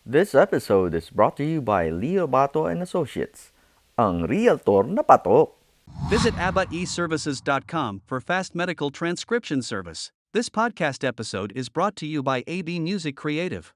This episode is brought to you by Leo Bato and Associates, ang realtor na patok. Visit abaeservices.com for fast medical transcription service. This podcast episode is brought to you by AB Music Creative.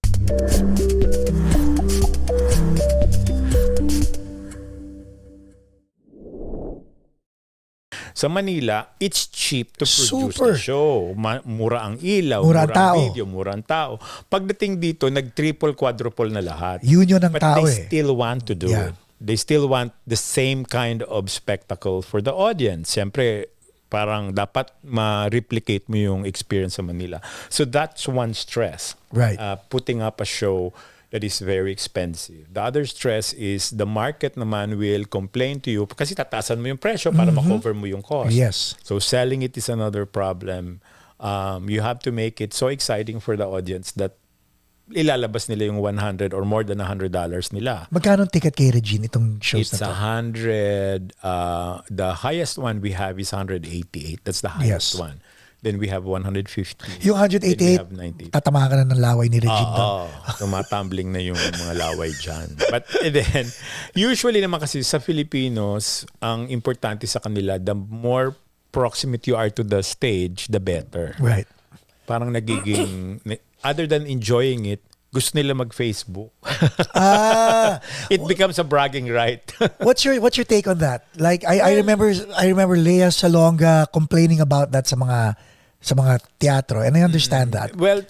Sa Manila, it's cheap to produce Super. the show. Mura ang ilaw, Mura mura ang ang tao. video, mura ang tao. Pagdating dito, nag-triple, quadruple na lahat. Union ng But tao they eh. still want to do Yeah. it. They still want the same kind of spectacle for the audience. Siyempre, parang dapat ma-replicate mo yung experience sa Manila. So that's one stress. Right. Putting up a show that is very expensive. The other stress is the market naman will complain to you kasi tatasan mo yung presyo para ma-cover mo yung cost. Yes. So selling it is another problem. You have to make it so exciting for the audience that ilalabas nila yung 100 or more than $100 nila. Magkano ang ticket kay Regine itong shows It's na to? 100. The highest one we have is 188. That's the highest Yes. one. Then we have 150. Yung Then we 188, have 90. tatama ka na ng laway ni Regine doon. Tumatumbling na yung mga laway dyan. But then, usually naman kasi sa Filipinos, ang importante sa kanila, the more proximate you are to the stage, the better. Right. Parang nagiging, other than enjoying it, gusto nila mag-Facebook. It becomes a bragging right. What's your take on that? Like I remember Lea Salonga complaining about that sa mga teatro, and I understand that. Well,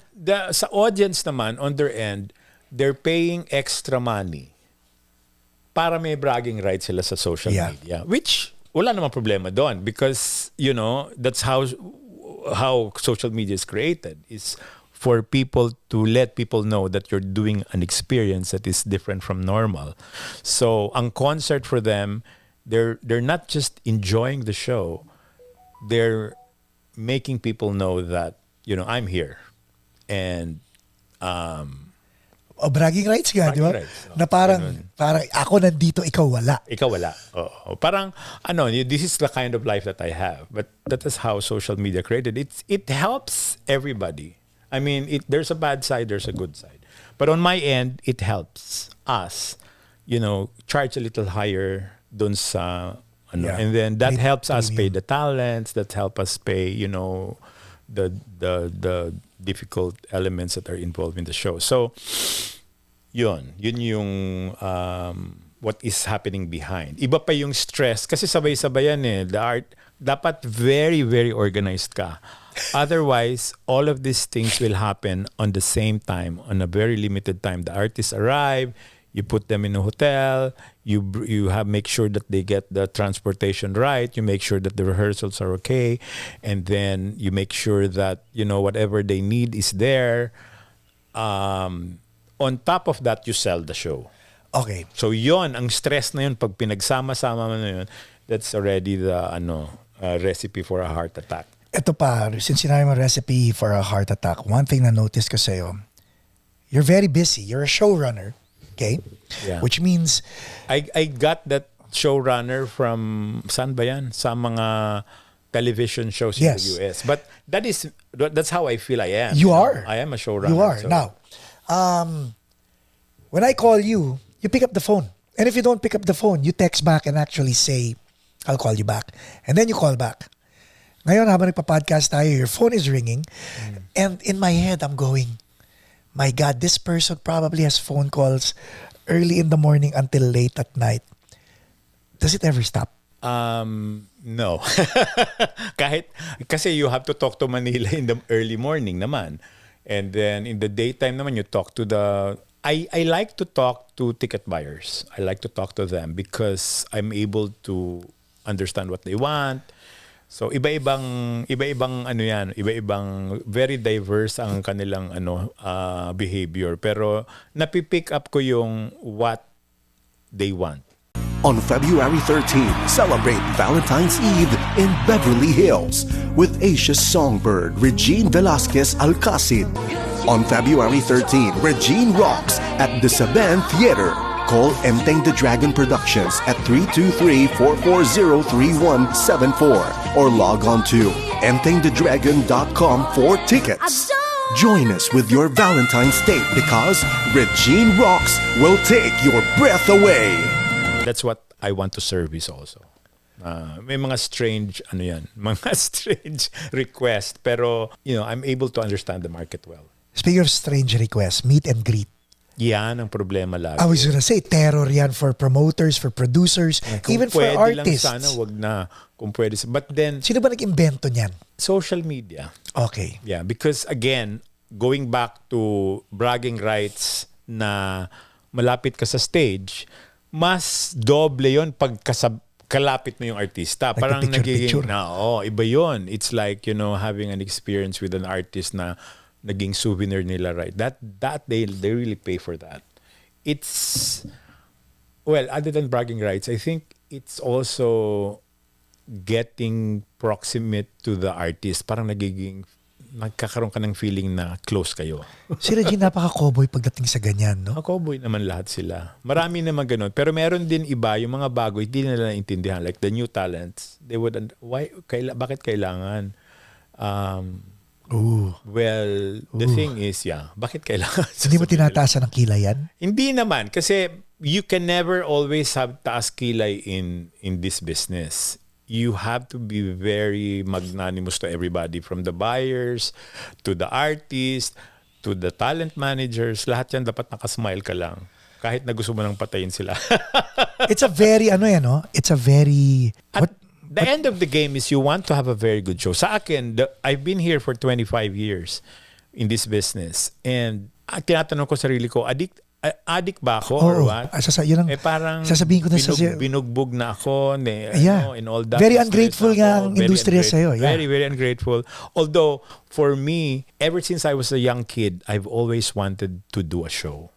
sa audience naman, on their end, they're paying extra money para may bragging rights sila sa social Yeah. media. Which, wala namang problema doon because, that's how social media is created. Is for people to let people know that you're doing an experience that is different from normal. So, ang concert for them, they're not just enjoying the show, they're making people know that, I'm here. And Bragging rights nga, di ba? Bragging rights. Na parang ako nandito, ikaw wala. ikaw wala. Oo. Parang, this is the kind of life that I have. But that is how social media created. It helps everybody. I mean, there's a bad side, there's a good side. But on my end, it helps us, charge a little higher dun sa, Yeah. and then that Premium. helps us pay the talents, that help us pay, the difficult elements that are involved in the show. So, yun yung what is happening behind. Iba pa yung stress kasi sabay-sabayan eh. The art, dapat very, very organized ka. Otherwise, all of these things will happen on the same time, on a very limited time. The artists arrive, you put them in a hotel, you make sure that they get the transportation right, you make sure that the rehearsals are okay, and then you make sure that, whatever they need is there. On top of that, you sell the show. Okay. So yon, ang stress na yun, pag pinagsama-sama mo na yun, that's already the recipe for a heart attack. Ito pa, since sinabi mo recipe for a heart attack, one thing na notice ko sa'yo, you're very busy. You're a showrunner, okay? Yeah. Which means, I got that showrunner from, saan ba yan? Sa mga television shows in Yes. the US. But that's how I feel I am. You are. I am a showrunner. you are. So, Now, when I call you, you pick up the phone. And if you don't pick up the phone, you text back and actually say, I'll call you back. And then you call back. Ngayon, habang nagpa-podcast tayo, your phone is ringing. And in my head, I'm going, my God, this person probably has phone calls early in the morning until late at night. Does it ever stop? No. Kasi you have to talk to Manila in the early morning naman. And then in the daytime naman, you talk to I like to talk to ticket buyers. I like to talk to them because I'm able to understand what they want. So iba-ibang iba-ibang very diverse ang kanilang behavior, pero napipick up ko yung what they want. On February 13, celebrate Valentine's Eve in Beverly Hills with Asia's songbird Regine Velasquez Alcacid. On February 13, Regine rocks at the Saban Theater. Call Enteng the Dragon Productions at 323-440-3174 or log on to entengthedragon.com for tickets. Join us with your Valentine's date because Regine Rocks will take your breath away. That's what I want to service also. May mga strange, mga strange request. Pero, I'm able to understand the market well. Speaking of strange requests, meet and greet. Yan ang problema lagi. I was gonna say, terror yan for promoters, for producers, even for artists. Lang sana, wag na. Kung pwede. But then, sino ba nag-invento niyan? social media. Okay. Yeah, because again, going back to bragging rights na malapit ka sa stage, mas doble yon pag kalapit mo yung artista. Like parang picture. Iba yon. It's like, having an experience with an artist na naging souvenir nila, right? That they really pay for that. It's, well, other than bragging rights, I think it's also getting proximate to the artist. Parang nagkakaroon ka ng feeling na close kayo. Si Regine napaka-cowboy pagdating sa ganyan, no? Cowboy naman lahat sila. Marami naman ganun. Pero meron din iba, yung mga bago, hindi nila naintindihan. Like the new talents, they would, bakit kailangan? Well, the thing is, bakit kailangan? Hindi mo tinataasan ng kilay yan? Hindi naman. Kasi you can never always have taas kilay in this business. You have to be very magnanimous to everybody, from the buyers, to the artist, to the talent managers. Lahat yan dapat nakasmile ka lang. Kahit na gusto mo nang patayin sila. It's a very, it's a very... The end of the game is you want to have a very good show. Sa akin, I've been here for 25 years in this business. And tinatanong ko sarili ko, addict ba ako or what? Parang sasabihin ko na binugbog na ako and all that. Very ungrateful nga ang industriya sa'yo. Yeah. Very, very ungrateful. Although, for me, ever since I was a young kid, I've always wanted to do a show.